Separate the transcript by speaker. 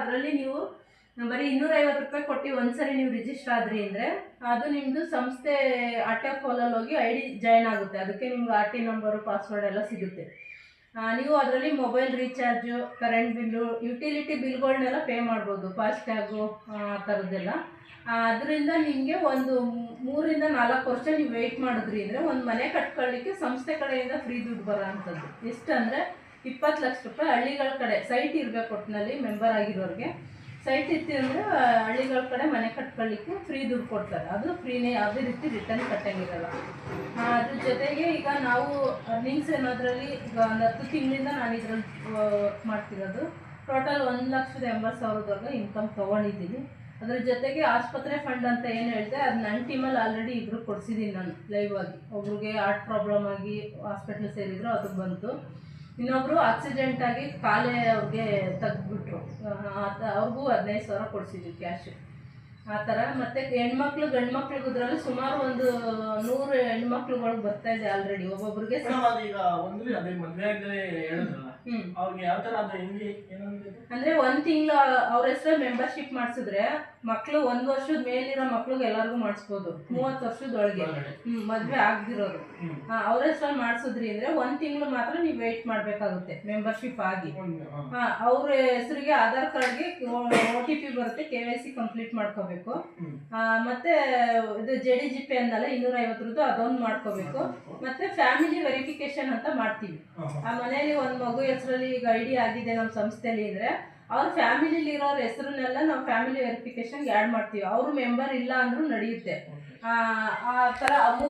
Speaker 1: ಅದರಲ್ಲಿ ನೀವು ಬರೀ 250 ರೂಪಾಯಿ ಕೊಟ್ಟು ಒಂದ್ಸರಿ ನೀವು ರಿಜಿಸ್ಟರ್ ಆದ್ರಿ ಅಂದರೆ ಅದು ನಿಮ್ಮದು ಸಂಸ್ಥೆ ಆಟೋ ಫಾಲಲ್ಲಿ ಹೋಗಿ ಐ ಡಿ ಜಾಯ್ನ್ ಆಗುತ್ತೆ. ಅದಕ್ಕೆ ನಿಮ್ಗೆ ಆರ್ ಟಿ ನಂಬರು ಪಾಸ್ವರ್ಡ್ ಎಲ್ಲ ಸಿಗುತ್ತೆ. ನೀವು ಅದರಲ್ಲಿ mobile recharge, current bill, utility ಬಿಲ್ಗಳನ್ನೆಲ್ಲ pay ಮಾಡ್ಬೋದು, ಫಾಸ್ಟ್ಯಾಗು ಆ ಥರದ್ದೆಲ್ಲ. ಅದರಿಂದ ನಿಮಗೆ ಒಂದು 3 ರಿಂದ 4 ವರ್ಷ ನೀವು ವೆಯ್ಟ್ ಮಾಡಿದ್ರಿ ಅಂದರೆ ಒಂದು ಮನೆ ಕಟ್ಕೊಳ್ಳಿಕ್ಕೆ ಸಂಸ್ಥೆ ಕಡೆಯಿಂದ ಫ್ರೀ ದುಡ್ಡು ಬರೋ ಅಂಥದ್ದು. ಎಷ್ಟು ಅಂದರೆ 20 ಲಕ್ಷ ರೂಪಾಯಿ. ಹಳ್ಳಿಗಳ ಕಡೆ ಸೈಟ್ ಇರಬೇಕು, ಒಟ್ಟಿನಲ್ಲಿ ಮೆಂಬರ್ ಆಗಿರೋರಿಗೆ ಸೈಟ್ ಇತ್ತು ಅಂದರೆ ಹಳ್ಳಿಗಳ ಕಡೆ ಮನೆ ಕಟ್ಕೊಳ್ಳಿಕ್ಕೆ ಫ್ರೀ ದುಡ್ಡು ಕೊಡ್ತಾರೆ. ಅದು ಫ್ರೀನೇ, ಯಾವುದೇ ರೀತಿ ರಿಟರ್ನ್ ಕಟ್ಟಂಗಿರಲ್ಲ. ಅದ್ರ ಜೊತೆಗೆ ಈಗ ನಾವು ಅರ್ನಿಂಗ್ಸ್ ಅನ್ನೋದ್ರಲ್ಲಿ ಈಗ ಒಂದು 10 ತಿಂಗಳಿಂದ ನಾನು ಇದ್ರಲ್ಲಿ ವರ್ಕ್ ಮಾಡ್ತಿರೋದು. ಟೋಟಲ್ 1,80,000 ಇನ್ಕಮ್ ತೊಗೊಂಡಿದ್ದೀನಿ. ಅದ್ರ ಜೊತೆಗೆ ಆಸ್ಪತ್ರೆ ಫಂಡ್ ಅಂತ ಏನು ಹೇಳಿದೆ, ಅದು ನನ್ನ ಟೀಮಲ್ಲಿ ಆಲ್ರೆಡಿ ಇಬ್ಬರು ಕೊಡಿಸಿದ್ದೀನಿ ನಾನು ಲೈವ್ ಆಗಿ. ಒಬ್ರಿಗೆ ಹಾರ್ಟ್ ಪ್ರಾಬ್ಲಮ್ ಆಗಿ ಹಾಸ್ಪಿಟ್ಲ್ ಸೇರಿದ್ರು, ಅದು ಬಂತು. ಇನ್ನೊಬ್ರು ಆಕ್ಸಿಡೆಂಟ್ ಆಗಿ ಕಾಲೇ ಅವ್ರಿಗೆ ತೆಗ್ದುಬಿಟ್ರು, ಅವ್ರಿಗೂ 15,000 ಕೊಡಿಸಿದ್ವಿ ಕ್ಯಾಶು. ಆ ಥರ. ಮತ್ತು ಹೆಣ್ಮಕ್ಳು ಗಂಡು ಮಕ್ಳಿಗೋದ್ರಲ್ಲಿ ಸುಮಾರು ಒಂದು 100 ಹೆಣ್ಮಕ್ಳುಗಳಿಗೆ ಬರ್ತಾ ಇದೆ ಆಲ್ರೆಡಿ. ಒಬ್ಬೊಬ್ರಿಗೆ ಅಂದ್ರೆ 1 ತಿಂಗಳು ಅವ್ರ ಹೆಸರು ಮೆಂಬರ್ಶಿಪ್ ಮಾಡಿಸಿದ್ರೆ ಮಕ್ಳು 1 ವರ್ಷದ ಮೇಲಿರೋ ಮಕ್ಳಿಗೆ ಎಲ್ಲರಿಗೂ ಮಾಡಿಸ್ಬೋದು. 30 ವರ್ಷದೊಳಗೆ ಮದ್ವೆ ಆಗ್ದಿರೋರು ಅವ್ರ ಹೆಸರಲ್ಲಿ ಮಾಡಿಸಿದ್ರಿ ಅಂದ್ರೆ 1 ತಿಂಗಳು ಮಾತ್ರ ನೀವು ವೆಯ್ಟ್ ಮಾಡ್ಬೇಕಾಗುತ್ತೆ ಮೆಂಬರ್ಶಿಪ್ ಆಗಿ. ಅವ್ರ ಹೆಸರಿಗೆ ಆಧಾರ್ ಕಾರ್ಡ್ಗೆ OTP ಬರುತ್ತೆ, KYC ಕಂಪ್ಲೀಟ್ ಮಾಡ್ಕೋಬೇಕು. ಮತ್ತೆ ಇದು JDGP ಅಂದಲ್ಲ 250 ಅದೊಂದು ಮಾಡ್ಕೋಬೇಕು. ಮತ್ತೆ ಫ್ಯಾಮಿಲಿ ವೆರಿಫಿಕೇಶನ್ ಅಂತ ಮಾಡ್ತೀವಿ. ಆ ಮನೆಯಲ್ಲಿ ಒಂದು ಮಗು ಹೆಸರಲ್ಲಿ ಈಗ ಐಡಿ ಆಗಿದೆ ನಮ್ಮ ಸಂಸ್ಥೆಯಲ್ಲಿ ಇದ್ರೆ ಅವ್ರ ಫ್ಯಾಮಿಲಿಲಿ ಇರೋರ ಹೆಸರನ್ನೆಲ್ಲ ನಾವು ಫ್ಯಾಮಿಲಿ ವೆರಿಫಿಕೇಶನ್ಗೆ ಆ್ಯಡ್ ಮಾಡ್ತೀವಿ. ಅವರು ಮೆಂಬರ್ ಇಲ್ಲ ಅಂದ್ರೂ ನಡೆಯುತ್ತೆ. ಆ ಥರ